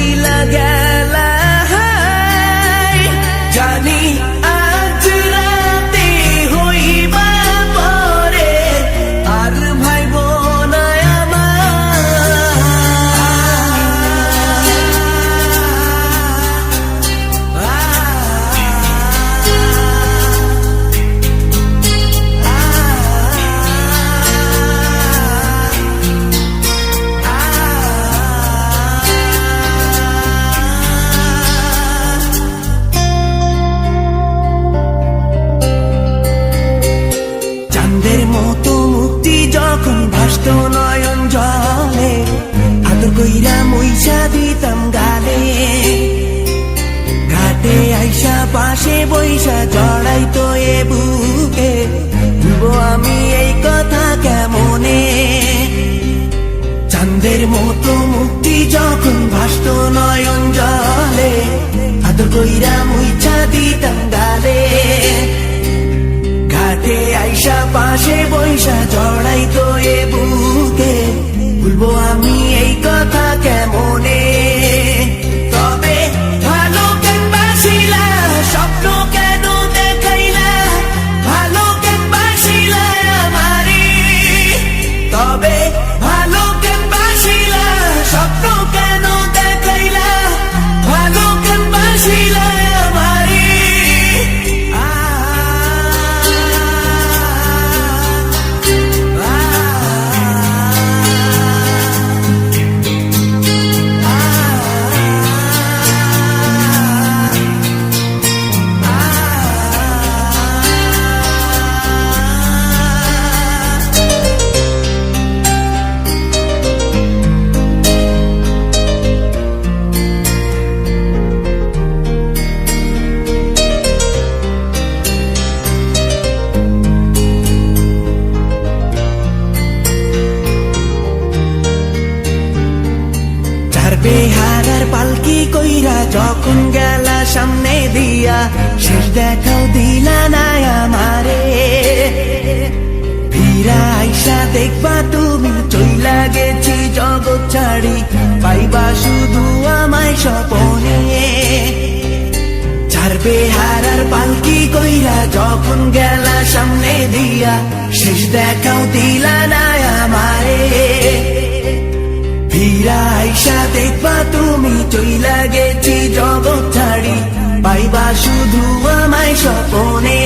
চইলা গেলা জানি আজ রাতে হইবা পরে আর ভাইব না চাঁদের মতো মুক্তি যখন ভাসত নয়ন জলে আদর কইরা মুইসা দিতাম গালে ঘাটে আইসা পাশে বইসা জড়াইতো এ বুকে ভুলবো আমি এই কথা কেমনে চাঁদের মতো মুক্তি যখন ভাসত নয়ন জলে আদর কইরা মুইসা দিতাম গালে ঘাটে আইসা পাশে বইসা জড়াইতো এ বুকে ভুলবো আমি এই কথা কেমনে তবে ভালো কেন বাসিলা স্বপ্ন কেন দেখাইলা ভালো কেন বাসিলা আমারে তবে ভালো কেন বাসিলা স্বপ্ন কেন দেখাইলা ভালো কেন বাসিলা আমারে বেহারার পালকি কইরা যখন গেলা সামনে দিয়া শেষ দেখাও দিলা না আমারে ফিরা আইসা দেখবা তুমি চইলা গেছি জগৎ ছাড়ি পাইবা শুধু আমায় স্বপনে চার বেহারার পালকি কইরা যখন গেলা সামনে দিয়া শেষ দেখাও দিলা না আমারে ফিরা আইসা দেখবা তুমি চইলা গেছি জগৎ ছাড়ি পাইবা শুধু আমায় স্বপনে